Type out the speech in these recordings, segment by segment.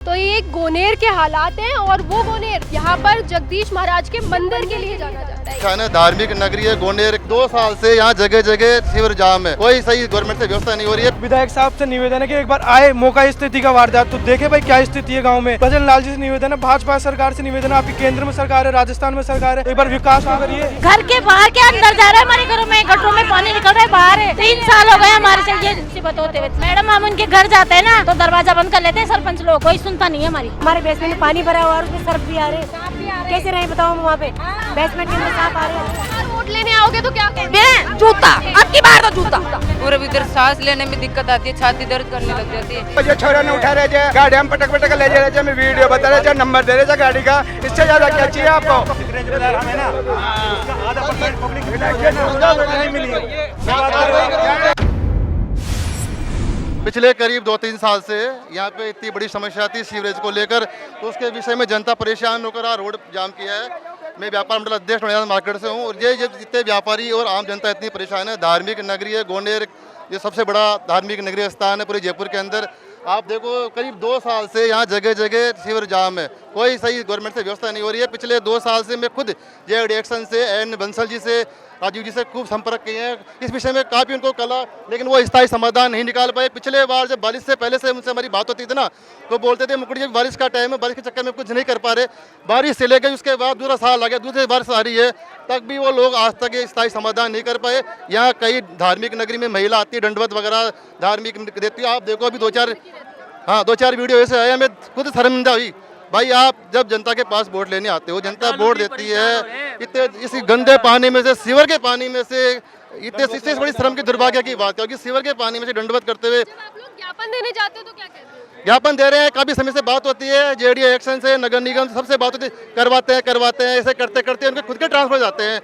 तो ये एक गोनेर के हालात हैं और वो गोनेर यहाँ पर जगदीश महाराज के मंदिर के लिए जाना जाता है। धार्मिक नगरी है गोनेर। 2 साल से यहाँ जगह जगह सीवर जाम है, कोई सही गवर्नमेंट से व्यवस्था नहीं हो रही है। विधायक साहब से निवेदन है कि एक बार आए मौका स्थिति का वारदात तो देखे भाई क्या स्थिति है गाँव में। भजन लाल जी से निवेदन है, भाजपा सरकार से निवेदन है, आपकी केंद्र में सरकार है, राजस्थान में सरकार है, एक बार विकास तो करिए। घर के बाहर के अंदर जा रहा है, हमारे घरों में गटरों में पानी निकल रहा है, बाहर है। 3 साल हो गए हमारे से ये मुसीबत होते हुए। मैडम हम उनके घर जाते हैं ना तो दरवाजा बंद कर लेते हैं सरपंच लोग, कोई सुनता नहीं है हमारी। हमारे बेसमेंट में पानी भरा हुआ और उसमें सर्फ भी आ रहे, कैसे रहे बताओ हम वहाँ पे। बेसमेंट के अंदर सांप आ रहे हैं। वोट लेने आओगे तो क्या कहेंगे? जूता अब की बार तो जूता। पूरे इधर सांस लेने में दिक्कत आती है, छाती दर्द करने लग जाती है। ये छोरा ने उठा रहे थे गाड़ी, हम पटक पटक ले जा रहे थे, मैं वीडियो बता रहे थे, नंबर दे रहे थे गाड़ी का। इससे ज्यादा क्या चाहिए आपको? पिछले करीब 2-3 साल से यहाँ पे इतनी बड़ी समस्या थी सीवरेज को लेकर, तो उसके विषय में जनता परेशान होकर रोड जाम किया है। मैं व्यापार मंडल अध्यक्ष नोएडा मार्केट से हूँ और ये जितने व्यापारी और आम जनता इतनी परेशान है। धार्मिक नगरी है गोनेर, ये सबसे बड़ा धार्मिक नगरी स्थान है पूरे जयपुर के अंदर। आप देखो करीब 2 साल से यहाँ जगह जगह सीवर जाम है, कोई सही गवर्नमेंट से व्यवस्था नहीं हो रही है। पिछले 2 साल से मैं खुद जेड एक्शन से एन बंसल जी से राजीव जी से खूब संपर्क किए हैं, इस विषय में काफ़ी उनको कला, लेकिन वो स्थायी समाधान नहीं निकाल पाए। पिछले बार जब बारिश से पहले से उनसे हमारी बात होती थी ना, तो बोलते थे मुकुट जी बारिश का टाइम है, बारिश के चक्कर में कुछ नहीं कर पा रहे। बारिश चले गई, उसके बाद दूसरा साल आ गया, दूसरी बारिश आ रही है, तब भी वो लोग आज तक ये स्थायी समाधान नहीं कर पाए। यहाँ कई धार्मिक नगरी में महिला आती है, दंडवत वगैरह धार्मिक देती है। आप देखो अभी 2-4 वीडियो ऐसे आए, हमें खुद शर्मिंदा हुई। भाई आप जब जनता के पास वोट लेने आते हो, जनता वोट देती है, इतने इस गंदे पानी में से, सीवर के पानी में से, इससे बड़ी श्रम की दुर्भाग्य की बात है कि सीवर के पानी में से दंडवत करते हुए आप लोग ज्ञापन देने जाते हो तो क्या कहते हैं? ज्ञापन दे रहे हैं। काफी समय से बात होती है, जेडीए एक्शन से, नगर निगम से, सबसे बात होती है, करवाते हैं, ऐसे करते करते उनके खुद के ट्रांसफर जाते हैं,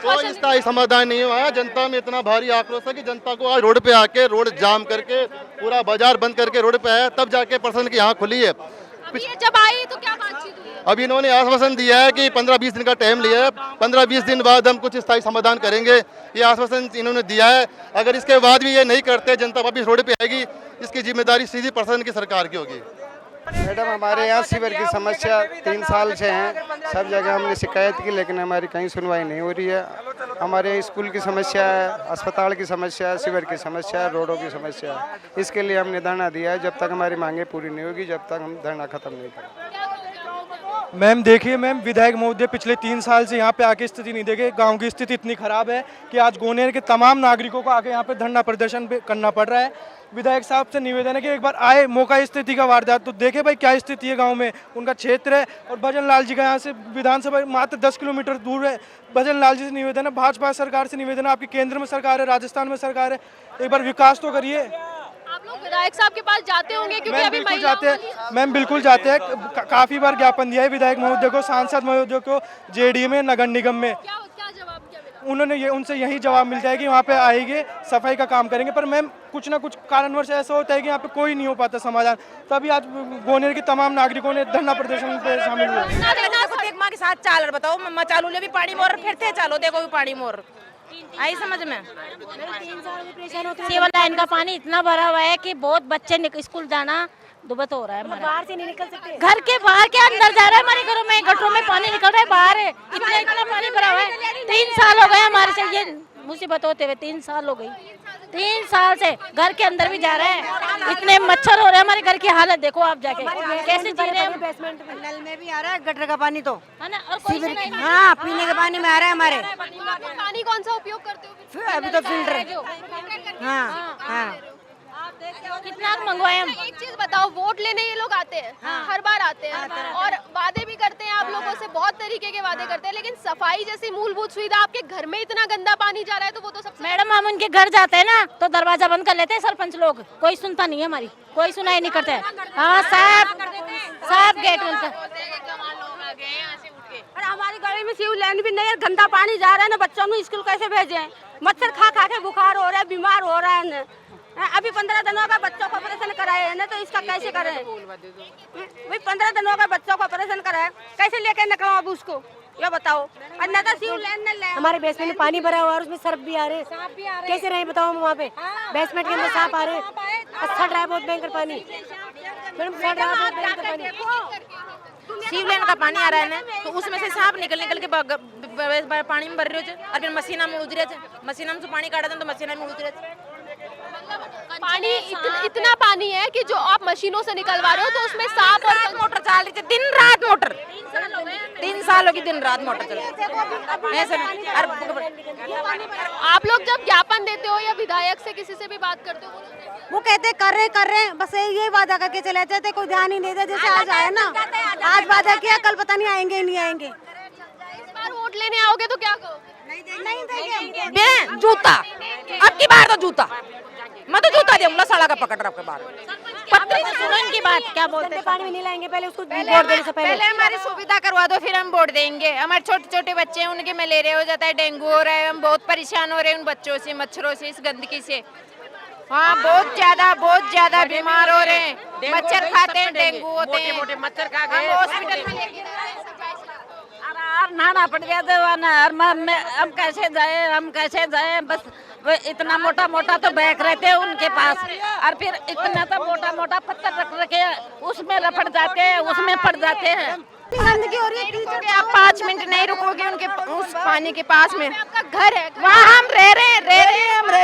कोई स्थायी समाधान नहीं हुआ है। जनता में इतना भारी आक्रोश है कि जनता को आज रोड पे आके रोड जाम करके पूरा बाजार बंद करके रोड पे आया, तब जाके प्रशासन की यहाँ खुली है। अभी ये जब आई तो क्या बातचीत हुई है? अभी इन्होंने आश्वासन दिया है कि 15-20 दिन का टाइम लिया है, 15-20 दिन बाद हम कुछ स्थायी समाधान करेंगे, ये आश्वासन इन्होंने दिया है। अगर इसके बाद भी ये नहीं करते, जनता वापिस रोड पे आएगी, इसकी जिम्मेदारी सीधी प्रशासन की सरकार की होगी। मैडम हमारे यहाँ सीवर की समस्या 3 साल से है, सब जगह हमने शिकायत की लेकिन हमारी कहीं सुनवाई नहीं हो रही है। हमारे स्कूल की समस्या है, अस्पताल की समस्या है, सीवर की समस्या है, रोडों की समस्या है। इसके लिए हमने धरना दिया है, जब तक हमारी मांगे पूरी नहीं होगी, जब तक हम धरना खत्म नहीं करेंगे। मैम देखिए मैम, विधायक महोदय पिछले 3 साल से यहाँ पे आके स्थिति नहीं देखे। गांव की स्थिति इतनी खराब है कि आज गोनेर के तमाम नागरिकों को आके यहाँ पे धरना प्रदर्शन करना पड़ रहा है। विधायक साहब से निवेदन है कि एक बार आए मौका स्थिति का वारदात तो देखे भाई क्या स्थिति है गांव में, उनका क्षेत्र है। और भजन लाल जी का यहाँ से विधानसभा मात्र 10 किलोमीटर दूर है। भजन लाल जी से निवेदन है, भाजपा सरकार से निवेदन है, आपकी केंद्र में सरकार है, राजस्थान में सरकार है, एक बार विकास तो करिए। आप लोग विधायक साहब के पास जाते होंगे क्योंकि मैम अभी बिल्कुल महिलाओं जाते हैं, मैम बिल्कुल जाते हैं। काफ़ी बार ज्ञापन दिया है विधायक महोदय को, सांसद महोदय को, जेडीए में, नगर निगम में। क्या जवाब क्या मिला? उन्होंने उनसे यही जवाब मिलता है कि वहाँ पे आएंगे, सफाई का काम करेंगे। पर मैम कुछ ना कुछ कारणवश ऐसा होता है कि यहाँ पे कोई नहीं हो पाता समाधान। तभी आज गोनेर के तमाम नागरिकों ने धरना प्रदर्शन में शामिल हुए। के साथ चाल बताओ मम्मा चालू ले भी पानी मोर फिरते चालो देखो भी पानी मोर आई समझ में। केवल लाइन का पानी इतना भरा हुआ है कि बहुत बच्चे स्कूल जाना दुबत हो रहा है। बाहर से नहीं निकल सकते, घर के बाहर के अंदर जा रहा है, हमारे घरों में गटरों में पानी निकल रहा है, बाहर है। इतना पानी भरा हुआ है। 3 साल हो गए हमारे से ये मुसीबत होते हुए, 3 साल हो गई। 3 साल से घर के अंदर भी जा रहे हैं, इतने मच्छर हो रहे हैं। हमारे घर की हालत देखो आप जाके कैसे जी रहे हैं। बेसमेंट में नल में भी आ रहा है गटर का पानी तो है ना, और कोई नहीं। हाँ पीने के पानी में आ रहा है हमारे। पानी कौन सा उपयोग करते हो? अभी तो फिल्टर। हाँ कितना मंगवाए हम। एक चीज बताओ, वोट लेने ये लोग आते हैं, हर बार आते हैं और वादे भी करते हैं आप लोगों से, बहुत तरीके के वादे करते हैं, लेकिन सफाई जैसी मूलभूत सुविधा, आपके घर में इतना गंदा पानी जा रहा है तो वो तो सबसे। मैडम हम उनके घर जाते हैं ना तो दरवाजा बंद कर लेते हैं सरपंच लोग, कोई सुनता नहीं है हमारी, कोई सुनाई नहीं करते। हाँ साहब गेट उनका। और हमारी गली में सीव लाइन भी नहीं है, गंदा पानी जा रहा है ना, बच्चों को स्कूल कैसे भेजे? मच्छर खा के बुखार हो रहा है, बीमार हो रहा है। अभी 15 दिनों का बच्चों को ऑपरेशन कराए है ना, तो इसका कैसे करें? वही 15 दिनों का बच्चों को ऑपरेशन कराए, कैसे लेके निकलो अब उसको? ये बताओ। और न तो सीव लाइन न लाइन। हमारे बेसमेंट में पानी भरा हुआ है और उसमें सर्फ भी आ रहे हैं। कैसे रहे बताओ हम वहाँ पे? बेसमेंट के अंदर सांप आ रहे हैं। अच्छा रहा है बहुत भयंकर पानी मैडम, सड़ रहा है बहुत भयंकर पानी। सीव लाइन का पानी आ रहा है ना, तो उसमें से सांप निकल के पानी में भर रहे थे और फिर मशीना में उतरे थे, मशीना में से पानी काटा था तो मशीना में उतरे थे। पानी इतना पानी है कि जो आप मशीनों से निकलवा रहे हो तो उसमें सांप और मोटर चल रही थी, दिन रात मोटर, 3 साल होगी दिन रात मोटर चल रही। आप लोग जब ज्ञापन देते हो या विधायक से किसी से भी बात करते हो, वो कहते कर रहे हैं, बस यही वादा करके चले जाते, कोई ध्यान ही नहीं देते। जैसे आज आया ना, आज वादा किया, कल पता नहीं आएंगे ही नहीं आएंगे। इस बार वोट लेने आओगे तो क्या कहोगे? नहीं देंगे। बे जूता, अब की बार तो जूता, मैं तो जूता दूंगा साला का पकड़ रख के बाहर। पत्नी से सुनो इनकी बात, क्या बोलते हैं? पानी में नहीं लाएंगे, पहले उसको वोट देने से पहले हमारी सुविधा करवा दो, फिर हम वोट देंगे। हमारे छोटे छोटे बच्चे हैं, उनके मलेरिया हो जाता है, डेंगू हो रहा है, हम बहुत परेशान हो रहे हैं उन बच्चों से, मच्छरों से, इस गंदगी से। हाँ, बहुत ज्यादा बीमार हो रहे हैं, मच्छर खाते हैं, डेंगू होते हैं, मोटे मच्छर खा गए, हॉस्पिटल में लेके नहाना पड़ गया था। हम कैसे जाए, बस इतना मोटा तो बैग रहते हैं उनके पास, और फिर इतना तो मोटा पत्थर रख रखे उसमें रपट जाते हैं, उसमें पड़ जाते हैं। गंदगी हो रही है। आप 5 मिनट नहीं रुकोगे उनके उस पानी के पास में? आपका घर है, वहाँ हम रह रहे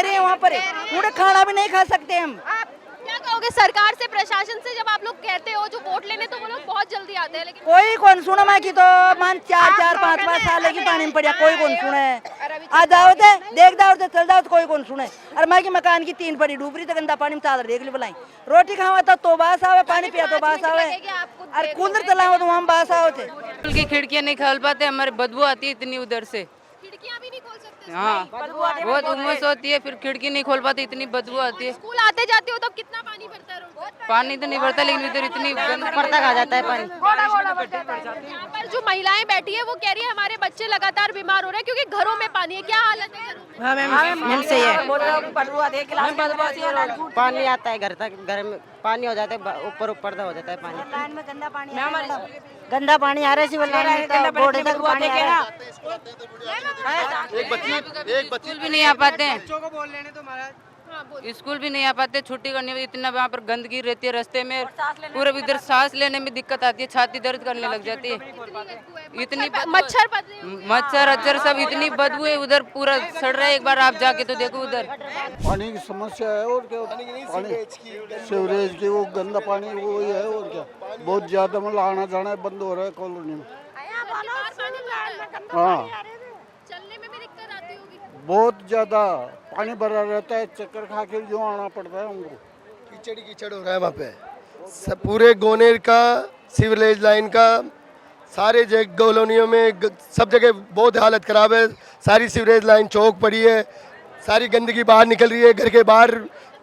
हैं वहाँ पर, पूरे खाना भी नहीं खा सकते हम। क्या कहोगे सरकार से, प्रशासन से? जब आप लोग कहते हो जो वोट लेने, तो वो लोग बहुत जल्दी आते हैं, लेकिन कोई कौन सुना मैं की तो मान 4-5 साल की पानी में पड़ा, कोई कौन सुने। आ जाओ थे, देख दाओ थे, चल जाओ तो कोई कौन सुने। और मैं की मकान की 3 पड़ी डूब रही तो गंदा पानी में चादर देख ली बुलाई, रोटी खावा तो बास आवे, पानी पिया तो बास आवे, और कूलर चलाओ तो हम बास आओ थे। स्कूल की खिड़कियां नहीं खोल पाते, हमारे बदबू आती है इतनी उधर से। खिड़कियां भी नहीं खोल सकते? हाँ, बहुत उमस होती है, फिर खिड़की नहीं खोल पाते, इतनी बदबू आती है। स्कूल आते जाते हो तब कितना पानी भरता है रोड पर? पानी तो नहीं भरता, लेकिन इधर इतनी पर्दा खा जाता है पानी। यहाँ पर जो महिलाएं बैठी है वो कह रही है हमारे बच्चे लगातार बीमार हो रहे हैं क्योंकि घरों में पानी है। क्या हालत है घरों में? सही है, पानी आता है घर तक, घर में पानी हो जाता है, ऊपर हो जाता है पानी में, गंदा पानी आ रहा है, सिविल लाइन में घोड़े तक पानी आ रहा है। एक बच्ची स्कूल भी नहीं आ पाते हैं, स्कूल भी नहीं आ पाते, छुट्टी करने में इतना वहाँ पर गंदगी रहती है रास्ते में, पूरे इधर सांस लेने में दिक्कत आती है, छाती दर्द करने लग जाती है, इतनी मच्छर अच्चर सब, इतनी बदबू है उधर, पूरा सड़ रहा है। एक बार आप जाके तो देखो उधर। पानी की समस्या है और क्या, पानी सीवरेज की वो गंदा पानी वो ही है और क्या, बहुत ज्यादा मतलब आना जाना बंद हो रहा है कॉलोनी में। हाँ, चलने में भी दिक्कत आती होगी। बहुत ज्यादा पानी भरा रहता है, चक्कर खा के जो आना पड़ता है हमको। कीचड़ हो रहा है वहाँ पे, सब पूरे गोनेर का, सीवरेज लाइन का, सारे जगह कॉलोनियों में सब जगह बहुत हालत ख़राब है। सारी सीवरेज लाइन चौक पड़ी है, सारी गंदगी बाहर निकल रही है, घर के बाहर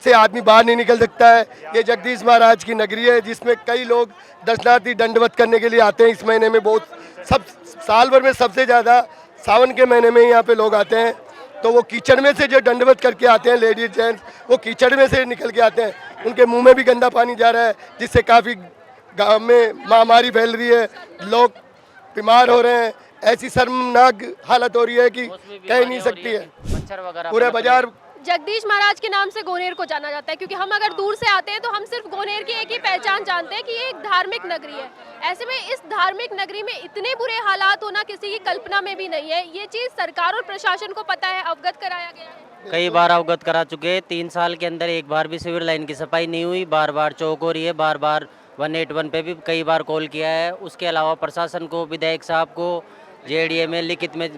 से आदमी बाहर नहीं निकल सकता है। ये जगदीश महाराज की नगरी है जिसमें कई लोग दर्शनार्थी दंडवत करने के लिए आते हैं। इस महीने में बहुत, सब साल भर में सबसे ज़्यादा सावन के महीने में यहाँ पे लोग आते हैं। तो वो कीचड़ में से जो दंडवत करके आते हैं लेडीज जेंट्स, वो कीचड़ में से निकल के आते हैं, उनके मुंह में भी गंदा पानी जा रहा है, जिससे काफ़ी गांव में महामारी फैल रही है, लोग बीमार हो रहे हैं। ऐसी शर्मनाक हालत हो रही है कि कह नहीं सकती है। पूरे बाजार जगदीश महाराज के नाम से गोनेर को जाना जाता है क्योंकि हम अगर दूर से आते हैं तो हम सिर्फ गोनेर की एक ही पहचान जानते हैं कि ये एक धार्मिक नगरी है। ऐसे में इस धार्मिक नगरी में इतने बुरे हालात होना किसी की कल्पना में भी नहीं है। ये चीज़ सरकार और प्रशासन को पता है, अवगत कराया गया है, कई बार अवगत करा चुके हैं। 3 साल के अंदर एक बार भी सिविल लाइन की सफाई नहीं हुई, बार बार चौक हो रही है, बार बार 181 पे भी कई बार कॉल किया है। उसके अलावा प्रशासन को, विधायक साहब को, जेडीए में लिखित में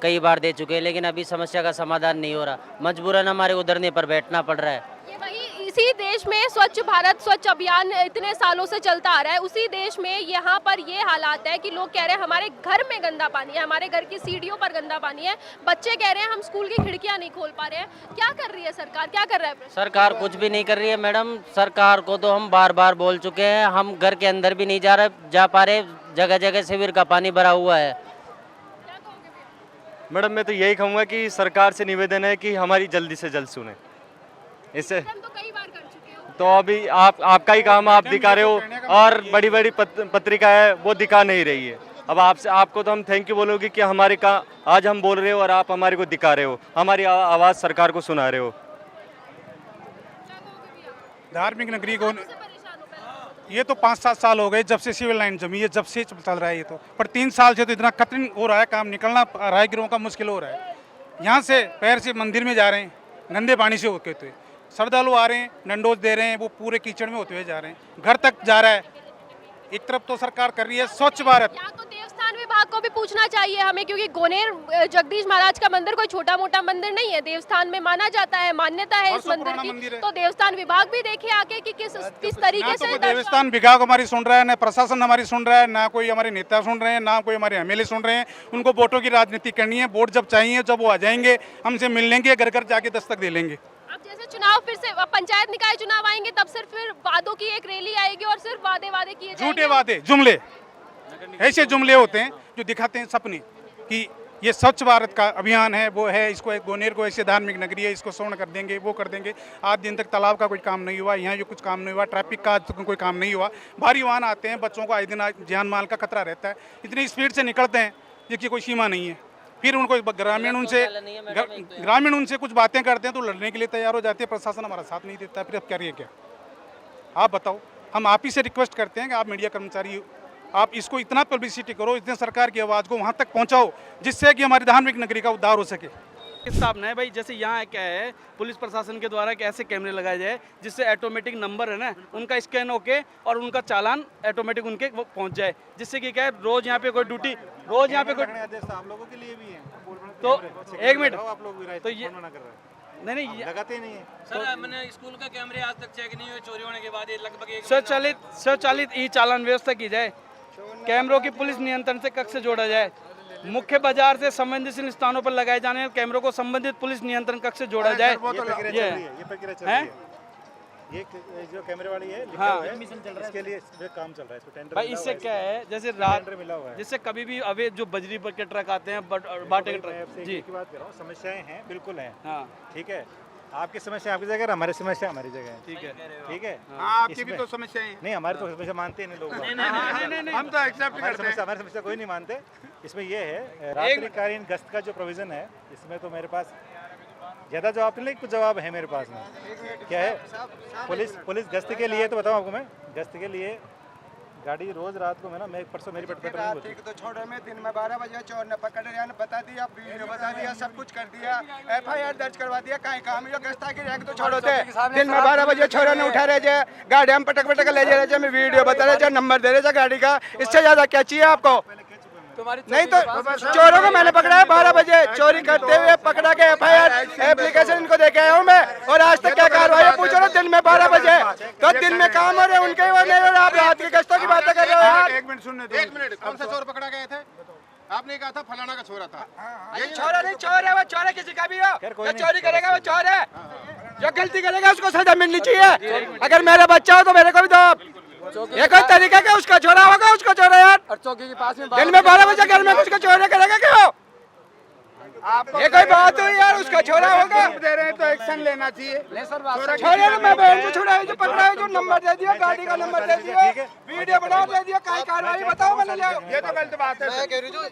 कई बार दे चुके हैं, लेकिन अभी समस्या का समाधान नहीं हो रहा। मजबूरन हमारे उधरने पर बैठना पड़ रहा है। ये वही इसी देश में स्वच्छ भारत स्वच्छ अभियान इतने सालों से चलता आ रहा है, उसी देश में यहाँ पर ये हालात है कि लोग कह रहे हैं हमारे घर में गंदा पानी है, हमारे घर की सीढ़ियों पर गंदा पानी है, बच्चे कह रहे हैं हम स्कूल की खिड़कियाँ नहीं खोल पा रहे हैं। क्या कर रही है सरकार, क्या कर रहा है प्रशासन? सरकार कुछ भी नहीं कर रही है मैडम। सरकार को तो हम बार बार बोल चुके हैं, हम घर के अंदर भी नहीं जा पा रहे, जगह जगह शिविर का पानी भरा हुआ है। मैडम मैं तो यही कहूँगा कि सरकार से निवेदन है कि हमारी जल्दी से जल्द सुने। इससे तो कई बार कर चुके हो, तो अभी आपका ही काम आप दिखा रहे हो और बड़ी बड़ी पत्रिका है वो दिखा नहीं रही है। अब आपको तो हम थैंक यू बोलोगे कि हमारे का आज हम बोल रहे हो और आप हमारे को दिखा रहे हो, हमारी आवाज़ सरकार को सुना रहे हो। धार्मिक नगरी को ये तो 5-7 साल हो गए जब से सिविल लाइन जमी है, जब से चल रहा है ये तो, पर 3 साल से तो इतना कठिन हो रहा है, काम निकलना राहगीरों का मुश्किल हो रहा है। यहाँ से पैर से मंदिर में जा रहे हैं, गंदे पानी से होते हुए श्रद्धालु आ रहे हैं, डंडोज दे रहे हैं, वो पूरे कीचड़ में होते हुए जा रहे हैं, घर तक जा रहा है। एक तरफ तो सरकार कर रही है स्वच्छ भारत, या तो देवस्थान विभाग को भी पूछना चाहिए हमें, क्योंकि गोनेर जगदीश महाराज का मंदिर कोई छोटा मोटा मंदिर नहीं है, देवस्थान में माना जाता है, मान्यता है इस मंदिर की, तो देवस्थान विभाग भी देखे आके कि किस तरीके से देवस्थान विभाग हमारी सुन रहा है, न प्रशासन हमारी सुन रहा है, ना कोई हमारे नेता सुन रहे हैं, ना कोई हमारे एमएलए सुन रहे हैं। उनको वोटों की राजनीति करनी है, वोट जब चाहिए जब वो आ जाएंगे, हमसे मिल लेंगे, घर घर जाके दस्तक दे लेंगे। अब जैसे चुनाव फिर से पंचायत निकाय चुनाव आएंगे, तब सिर्फ फिर वादों की एक रैली आएगी और सिर्फ वादे किए जाएंगे। झूठे वादे, जुमले, ऐसे जुमले होते हैं जो दिखाते हैं सपने कि ये स्वच्छ भारत का अभियान है, वो है, इसको गोनेर को ऐसे धार्मिक नगरी है, इसको स्वर्ण कर देंगे, वो कर देंगे। आज दिन तक तालाब का कोई काम नहीं हुआ, यहाँ जो कुछ काम नहीं हुआ, ट्रैफिक का आज तक कोई काम नहीं हुआ। भारी वाहन आते हैं, बच्चों को आए दिन जान माल का खतरा रहता है, इतनी स्पीड से निकलते हैं जिसकी कोई सीमा नहीं है। फिर उनको ग्रामीण उनसे कुछ बातें करते हैं तो लड़ने के लिए तैयार हो जाते हैं, प्रशासन हमारा साथ नहीं देता। फिर अब करिए क्या, आप बताओ। हम आप ही से रिक्वेस्ट करते हैं कि आप मीडिया कर्मचारी, आप इसको इतना पब्लिसिटी करो, इतने सरकार की आवाज़ को वहाँ तक पहुँचाओ जिससे कि हमारी धार्मिक नगरी का उद्धार हो सके। इस हिसाब नहीं भाई, जैसे यहाँ क्या है, पुलिस प्रशासन के द्वारा कैसे कैमरे लगाए जाए जिससे ऑटोमेटिक नंबर है ना, उनका स्कैन होके और उनका चालान ऑटोमेटिक उनके पहुँच जाए, जिससे कि क्या है, रोज यहाँ पे कोई ड्यूटी, रोज यहाँ पे कोई आप लोगों के लिए भी है। तो एक मिनट, आप लोग तो ये नहीं लगाते नहीं है सर। मैंने स्कूल का कैमरे आज तक चेक नहीं हुए, चोरी होने के बाद ये लगभग स्वचालित ई चालान व्यवस्था की जाए, कैमरों की पुलिस नियंत्रण से कक्ष जोड़ा जाए, मुख्य बाजार से संवेदनशील स्थानों पर लगाए जाने वाले कैमरों को संबंधित पुलिस नियंत्रण कक्ष से जोड़ा जाए। ये जो कैमरे वाली है, हाँ, इसके लिए काम चल रहा है, इसको टेंडर भाई। इससे क्या है, जैसे रात जिससे कभी भी अवैध जो बजरी पर के ट्रक आते हैं, बाटे के ट्रक, जी की बात कर रहा हूँ, समस्याएं हैं, बिल्कुल हैं, हाँ ठीक है। आपकी समस्या आपकी जगह, हमारी समस्या हमारी जगह है, ठीक है, ठीक है। आपकी भी तो समस्याएं हैं। नहीं, हमारी तो समस्या मानते हैं लोग, हम तो एक्सेप्ट करते हैं, हमारी समस्या कोई नहीं मानते। इसमें ये है रात्रिकालीन गश्त का जो प्रोविजन है, इसमें तो मेरे पास ज़्यादा जवाब नहीं, कुछ जवाब है मेरे पास में। क्या है, पुलिस गश्त के लिए, तो बताऊँ आपको मैं, गश्त के लिए गाड़ी रोज रात को मैं परसों मेरी पेट्रोलिंग तो छोड़े में दिन में 12 बजे चोर ने पकड़ लिया, बता दिया, वीडियो बता दिया, सब कुछ कर दिया, FIR दर्ज करवा दिया, कहीं काम जो गश्ता की रैंक तो छोड़ो थे। दिन में 12 बजे छोरे ने उठा रहे थे, गाड़ी हम पटक ले जा रहे थे, मैं वीडियो बता रहे थे, नंबर दे रहे थे गाड़ी का, इससे ज्यादा क्या चाहिए आपको? नहीं तो चोरों को मैंने पकड़ा है 12 बजे चोरी करते हुए, पकड़ा के FIR एप्लीकेशन इनको देके आया हूँ मैं, और आज तक क्या कार्रवाई है पूछो ना। दिन में 12 बजे तो दिन में काम हो रहे उनके, और आप रात की गश्तों की बातें कर रहे हो। एक मिनट सुनने दो, 1 मिनट। कौन सा चोर पकड़ा गए थे? आपने कहा था फलाना का छोरा था। ये छोरा नहीं, चोर है वो, चोर है किसी का भी हो, जो चोरी करेगा वो चोर है, जो गलती करेगा उसको सजा मिलनी चाहिए। अगर मेरा बच्चा हो तो मेरे को भी दो, ये कोई तरीका क्या? उसका छोरा होगा, उसको छोरा यार, और चौकी के पास में दिन में 12 बजे घर में कुछ चोरी करेगा क्यों? ये कोई बात हुई यार, उसका छोरा होगा, दे रहे हैं तो एक्शन लेना चाहिए। छोरे ने मैं बहन को छुड़ा है, जो पकड़ा है, जो नंबर दे दिया, गाड़ी का नंबर दे दिया, वीडियो बना दे दिया, कहीं कार्रवाई बताओ मैंने लिया। ये तो गलत बात है। मैं कह रही हूँ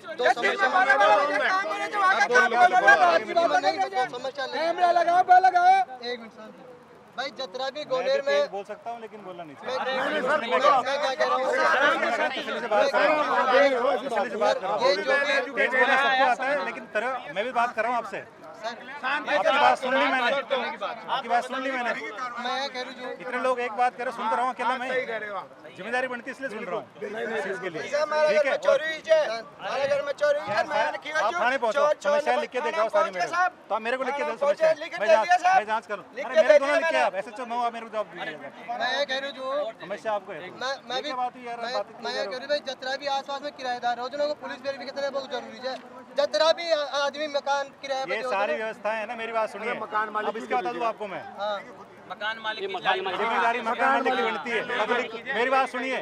कैमरा लगाओ, लगाओ। एक मिनट भाई, जतरा भी गोनेर में बोल सकता हूँ लेकिन बोलना नहीं चाहिए। लेकिन मैं भी बात कर रहा हूँ आपसे, आपकी बात सुन ली मैंने, आपकी बात सुन ली मैंने। मैं कह रही हूँ इतने लोग एक बात कर रहे, सुनता रहा हूँ अकेला, मैं जिम्मेदारी बनती है इसलिए सुन रहा हूँ इसके लिए, ठीक है। आप थाने पहुँचो, समस्या लिख के देगा सारी मेरे, तो आप मेरे को लिख के दो समस्या, मैं जाँच करूँ। मेरे दोनों लिख के आप SHO नो, आप मेरे को जवाब दीजिएगा। मैं कह रही हूँ समस्या आपको है, मैं भी बात हुई यार, मैं कह रही भाई, जतरा भी आसपास में किराएदार हो, जिनको पुलिस वेरिफिकेशन बहुत जरूरी है। जतरा भी आदमी मकान किराए पे, ये सारी व्यवस्था है ना, मेरी बात सुनिए, अब इसका बता दूं आपको मैं, मकान मालिक जिम्मेदारी मकान मालिक की बनती है। पब्लिक, मेरी बात सुनिए,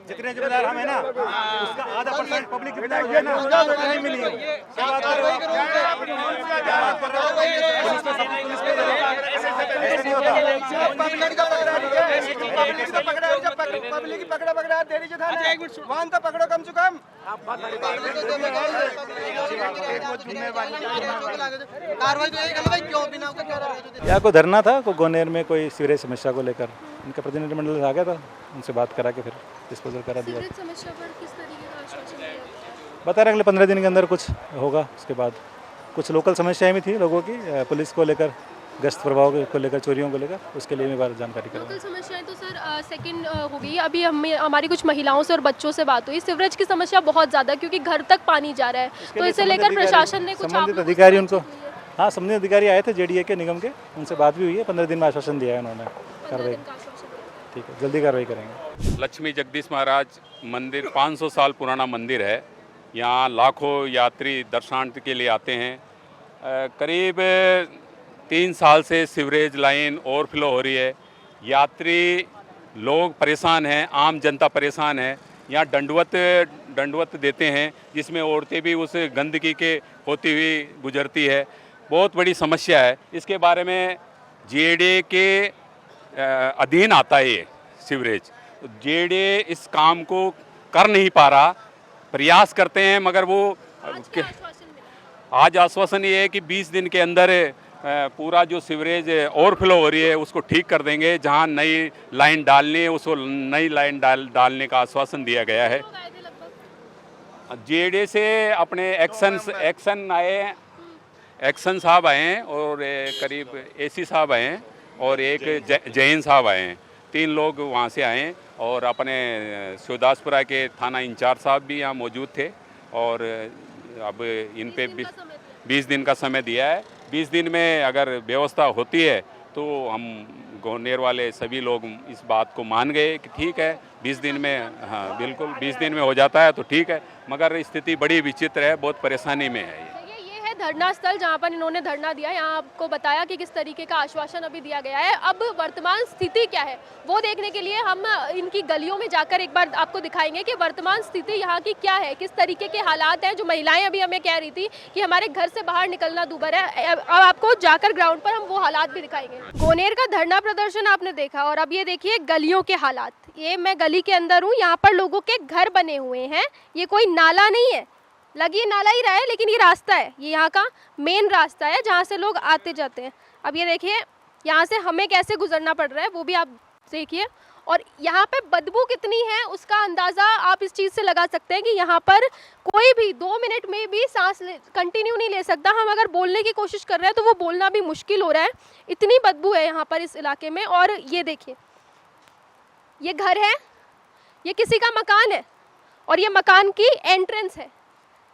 जितने जिम्मेदार हम है ना, उसका आधा % पब्लिक की जिम्मेदारी है ना, नहीं मिली है। क्या बात कर रहे हो? ऐसे नहीं होता। यहाँ को धरना था को गोनेर में कोई सीवरेज समस्या को लेकर, उनका प्रतिनिधिमंडल आ गया था, उनसे बात करा के फिर डिस्पोजल करा दिया। समस्या पर किस तरीके का आश्वासन दिया? बता रहे अगले 15 दिन के अंदर कुछ होगा। उसके बाद कुछ लोकल समस्याएं भी थी लोगों की, पुलिस को लेकर, गश्त प्रभाव को लेकर, चोरियों को लेकर, उसके लिए मैं बार जानकारी करूँगा। लोकल समस्याएं तो सर सेकंड हो गई। अभी हमारी कुछ महिलाओं से और बच्चों से बात हुई। सीवरेज की समस्या बहुत ज़्यादा, क्योंकि घर तक पानी जा रहा है, तो इसे लेकर प्रशासन ने कुछ संबंधित अधिकारी उनको, हाँ संबंधित अधिकारी आए थे जेडीए के निगम के, उनसे बात भी हुई है। 15 दिन में आश्वासन दिया है उन्होंने, कार्रवाई, ठीक है, जल्दी कार्रवाई करेंगे। लक्ष्मी जगदीश महाराज मंदिर 500 साल पुराना मंदिर है। यहाँ लाखों यात्री दर्शनार्थ के लिए आते हैं। करीब 3 साल से सीवरेज लाइन ओवरफ्लो हो रही है। यात्री लोग परेशान हैं, आम जनता परेशान है। यहाँ दंडवत देते हैं, जिसमें औरतें भी उस गंदगी के होती हुई गुजरती है। बहुत बड़ी समस्या है। इसके बारे में जेडीए के अधीन आता है ये सीवरेज। जेडीए इस काम को कर नहीं पा रहा, प्रयास करते हैं, मगर वो आज आश्वासन ये है कि 20 दिन के अंदर पूरा जो सीवरेज ओवरफ्लो हो रही है उसको ठीक कर देंगे। जहां नई लाइन डालनी है उसको नई लाइन डालने का आश्वासन दिया गया है। जेडीए से अपने एक्शन आए, एक्शन साहब आए हैं, और करीब एसी साहब आए हैं, और एक जैन साहब आए हैं। 3 लोग वहाँ से आए हैं, और अपने शिवदासपुरा के थाना इंचार्ज साहब भी यहाँ मौजूद थे। और अब इन पे 20 दिन का समय दिया है। 20 दिन में अगर व्यवस्था होती है तो हम गोनेर वाले सभी लोग इस बात को मान गए कि ठीक है 20 दिन में, हाँ बिल्कुल 20 दिन में हो जाता है तो ठीक है, मगर स्थिति बड़ी विचित्र है, बहुत परेशानी में है। ये है धरना स्थल जहाँ पर इन्होंने धरना दिया। यहाँ आपको बताया कि किस तरीके का आश्वासन अभी दिया गया है। अब वर्तमान स्थिति क्या है वो देखने के लिए हम इनकी गलियों में जाकर एक बार आपको दिखाएंगे कि वर्तमान स्थिति यहाँ की क्या है, किस तरीके के हालात हैं। जो महिलाएं अभी हमें कह रही थी कि हमारे घर से बाहर निकलना दूभर है, अब आपको जाकर ग्राउंड पर हम वो हालात भी दिखाएंगे। गोनेर का धरना प्रदर्शन आपने देखा, और अब ये देखिए गलियों के हालात। ये मैं गली के अंदर हूँ, यहाँ पर लोगों के घर बने हुए हैं। ये कोई नाला नहीं है, लगी नाला ही रहा है, लेकिन ये रास्ता है, ये यहाँ का मेन रास्ता है जहाँ से लोग आते जाते हैं। अब ये देखिए यहाँ से हमें कैसे गुजरना पड़ रहा है वो भी आप देखिए, और यहाँ पे बदबू कितनी है उसका अंदाज़ा आप इस चीज़ से लगा सकते हैं कि यहाँ पर कोई भी 2 मिनट में भी सांस कंटिन्यू नहीं ले सकता। हम अगर बोलने की कोशिश कर रहे हैं तो वो बोलना भी मुश्किल हो रहा है, इतनी बदबू है यहाँ पर इस इलाके में। और ये देखिए, ये घर है, ये किसी का मकान है, और ये मकान की एंट्रेंस है।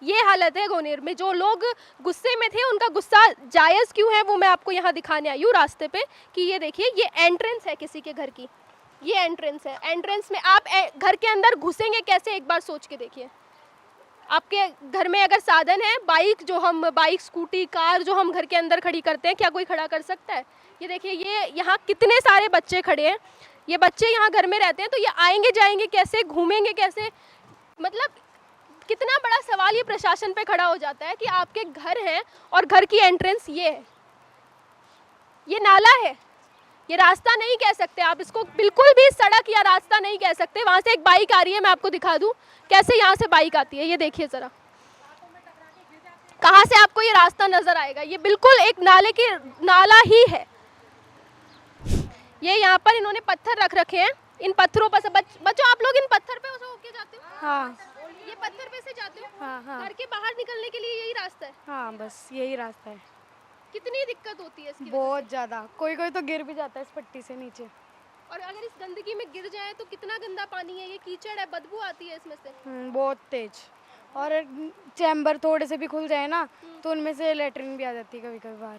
ये हालत है गोनेर में। जो लोग गुस्से में थे उनका गुस्सा जायज़ क्यों है वो मैं आपको यहाँ दिखाने आई हूँ रास्ते पे, कि ये देखिए ये एंट्रेंस है किसी के घर की, ये एंट्रेंस है। एंट्रेंस में आप घर के अंदर घुसेंगे कैसे, एक बार सोच के देखिए। आपके घर में अगर साधन है, बाइक, स्कूटी, कार जो हम घर के अंदर खड़ी करते हैं, क्या कोई खड़ा कर सकता है? ये देखिए, ये यहाँ कितने सारे बच्चे खड़े हैं। ये बच्चे यहाँ घर में रहते हैं, तो ये आएंगे जाएंगे कैसे, घूमेंगे कैसे? मतलब कितना बड़ा सवाल ये प्रशासन पे खड़ा हो जाता है कि आपके घर हैं और घर की एंट्रेंस ये है, ये नाला है, ये रास्ता नहीं कह सकते आप इसको, बिल्कुल भी सड़क या रास्ता नहीं कह सकते। वहाँ से एक बाइक आ रही है, मैं आपको दिखा दूँ कैसे यहाँ से बाइक आती है। ये देखिए ज़रा, कहाँ से आपको ये रास्ता नज़र आएगा? ये बिल्कुल एक नाला ही है। ये यहाँ पर इन्होंने पत्थर रख रखे हैं, इन पत्थरों पर से बच्चों आप लोग इन पत्थर पे होके जाते हो? हाँ, ये पत्थर पे से जाते हो? हाँ हाँ। घर के बाहर निकलने के लिए यही रास्ता है? हाँ, बस यही रास्ता है। कितनी दिक्कत होती है इसकी? बहुत ज़्यादा, कोई कोई तो गिर भी जाता है इस पट्टी से नीचे। और अगर इस गंदगी में गिर जाए तो कितना गंदा पानी है, ये कीचड़ है, बदबू आती है इसमें से। बहुत तेज, और चैम्बर थोड़े से भी खुल जाए ना तो उनमें से लेटरिन भी आ जाती है कभी कभी बाहर।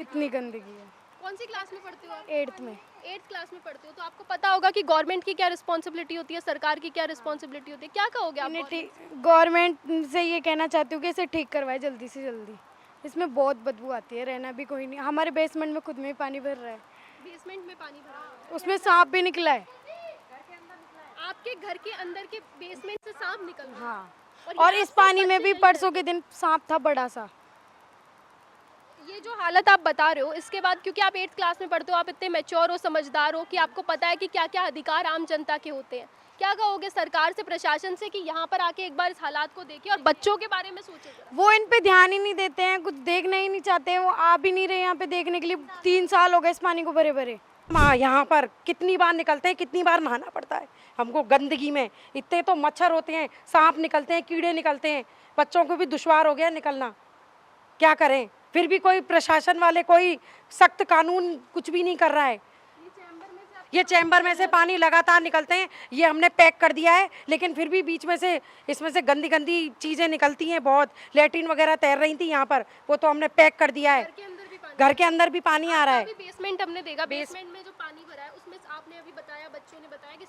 इतनी गंदगी है। कौन सी क्लास में पढ़ते हो आप? 8th में। 8th क्लास में पढ़ते हो, तो आपको पता होगा कि गवर्नमेंट की क्या रिस्पॉन्सिबिलिटी होती है, सरकार की क्या रिस्पॉन्सिबिलिटी होती है, क्या कहोगे आप? गवर्नमेंट से ये कहना चाहती हूँ कि इसे ठीक करवाए जल्दी से जल्दी। इसमें बहुत बदबू आती है, रहना भी कोई नहीं। हमारे बेसमेंट में खुद में ही पानी भर रहा है। बेसमेंट में पानी भरा है? उसमें सांप भी निकला है। आपके घर के अंदर के बेसमेंट से सांप निकल? हाँ, और इस पानी में भी परसों के दिन सांप था बड़ा सा। ये जो हालत आप बता रहे हो, इसके बाद क्योंकि आप 8th क्लास में पढ़ते हो, आप इतने मैच्योर हो, समझदार हो कि आपको पता है कि क्या क्या अधिकार आम जनता के होते हैं, क्या कहोगे सरकार से, प्रशासन से कि यहाँ पर आके एक बार इस हालात को देखें और बच्चों के बारे में सोचें? वो इन पे ध्यान ही नहीं देते हैं, कुछ देखना ही नहीं चाहते हैं, वो आ भी नहीं रहे यहाँ पे देखने के लिए। 3 साल हो गए इस पानी को भरे भरे। यहाँ पर कितनी बार निकलते हैं, कितनी बार नहाना पड़ता है हमको गंदगी में। इतने तो मच्छर होते हैं, सांप निकलते हैं, कीड़े निकलते हैं, बच्चों को भी दुश्वार हो गया निकलना। क्या करें? फिर भी कोई प्रशासन वाले कोई सख्त कानून कुछ भी नहीं कर रहा है। ये चैम्बर में से पानी लगातार निकलते हैं, ये हमने पैक कर दिया है, लेकिन फिर भी बीच में से इसमें से गंदी गंदी चीज़ें निकलती हैं। बहुत लैट्रिन वगैरह तैर रही थी यहाँ पर, वो तो हमने पैक कर दिया है। घर के अंदर भी पानी आ रहा है। बेसमेंट हमने देखा, बेसमेंट में जो पानी भरा है उसमें आपने अभी बताया, बच्चों ने बताया कि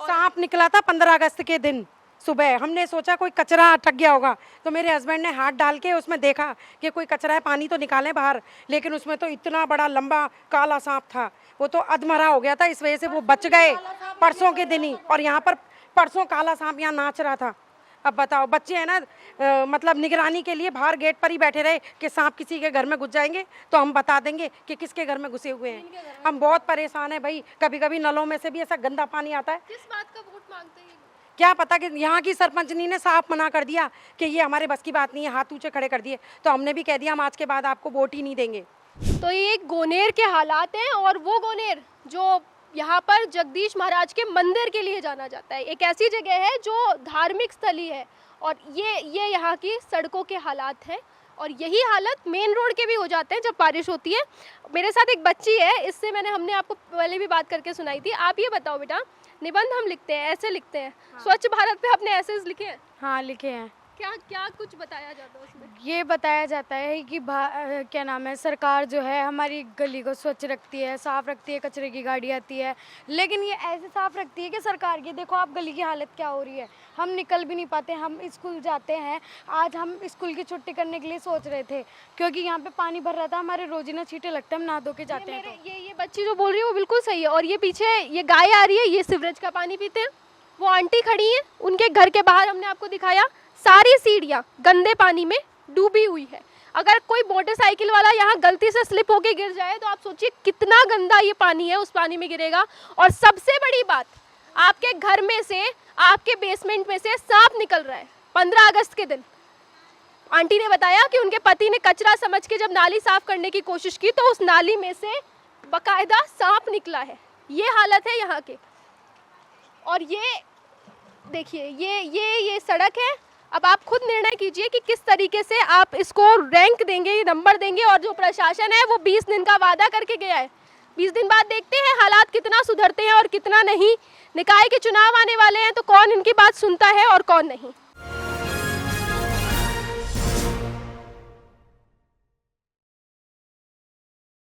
सांप निकला था 15 अगस्त के दिन सुबह। हमने सोचा कोई कचरा अटक गया होगा, तो मेरे हस्बैंड ने हाथ डाल के उसमें देखा कि कोई कचरा है, पानी तो निकालें बाहर, लेकिन उसमें तो इतना बड़ा लंबा काला सांप था, वो तो अधमरा हो गया था। इस वजह से वो बच गए परसों के दिन ही। और यहाँ पर परसों काला सांप यहाँ नाच रहा था। अब बताओ, बच्चे हैं ना, मतलब निगरानी के लिए बाहर गेट पर ही बैठे रहे कि सांप किसी के घर में घुस जाएंगे तो हम बता देंगे कि किसके घर में घुसे हुए हैं। हम बहुत परेशान हैं भाई, कभी कभी नलों में से भी ऐसा गंदा पानी आता है। किस बात का वोट मांगते हैं? क्या पता कि यहाँ की सरपंचनी ने साफ मना कर दिया कि ये हमारे बस की बात नहीं है, हाथ ऊंचे खड़े कर दिए, तो हमने भी कह दिया हम आज के बाद आपको वोट ही नहीं देंगे। तो ये गोनेर के हालात हैं, और वो गोनेर जो यहाँ पर जगदीश महाराज के मंदिर के लिए जाना जाता है, एक ऐसी जगह है जो धार्मिक स्थली है, और ये यहाँ की सड़कों के हालात हैं। और यही हालत मेन रोड के भी हो जाते हैं जब बारिश होती है। मेरे साथ एक बच्ची है, इससे हमने आपको पहले भी बात करके सुनाई थी। आप ये बताओ बेटा, निबंध हम लिखते हैं, ऐसे लिखते हैं, हाँ। स्वच्छ भारत पे आपने ऐसे लिखे हैं? हाँ लिखे हैं। क्या क्या कुछ बताया जाता है उसमें? ये बताया जाता है कि क्या नाम है, सरकार जो है हमारी गली को स्वच्छ रखती है, साफ़ रखती है, कचरे की गाड़ी आती है, लेकिन ये ऐसे साफ़ रखती है कि सरकार की देखो आप गली की हालत क्या हो रही है। हम निकल भी नहीं पाते, हम स्कूल जाते हैं। आज हम स्कूल की छुट्टी करने के लिए सोच रहे थे क्योंकि यहाँ पे पानी भर रहा था, हमारे रोजीना छींटे लगते हैं, हम नहा धो के जाते हैं। तो ये बच्ची जो बोल रही है वो बिल्कुल सही है। और ये पीछे ये गाय आ रही है, ये सीवरेज का पानी पीते हैं। वो आंटी खड़ी हैं, उनके घर के बाहर हमने आपको दिखाया, सारी सीढ़ियाँ गंदे पानी में डूबी हुई है। अगर कोई मोटरसाइकिल वाला यहाँ गलती से स्लिप होके गिर जाए तो आप सोचिए कितना गंदा ये पानी है, उस पानी में गिरेगा। और सबसे बड़ी बात, आपके घर में से, आपके बेसमेंट में से सांप निकल रहा है। 15 अगस्त के दिन आंटी ने बताया कि उनके पति ने कचरा समझ के जब नाली साफ करने की कोशिश की तो उस नाली में से बकायदा सांप निकला है। ये हालत है यहाँ के। और ये देखिए, ये सड़क है। अब आप खुद निर्णय कीजिए कि किस तरीके से आप इसको रैंक देंगे, नंबर देंगे। और जो प्रशासन है वो 20 दिन का वादा करके गया है, 20 दिन बाद देखते हैं हालात कितना सुधरते हैं और कितना नहीं। निकाय के चुनाव आने वाले हैं तो कौन इनकी बात सुनता है और कौन नहीं।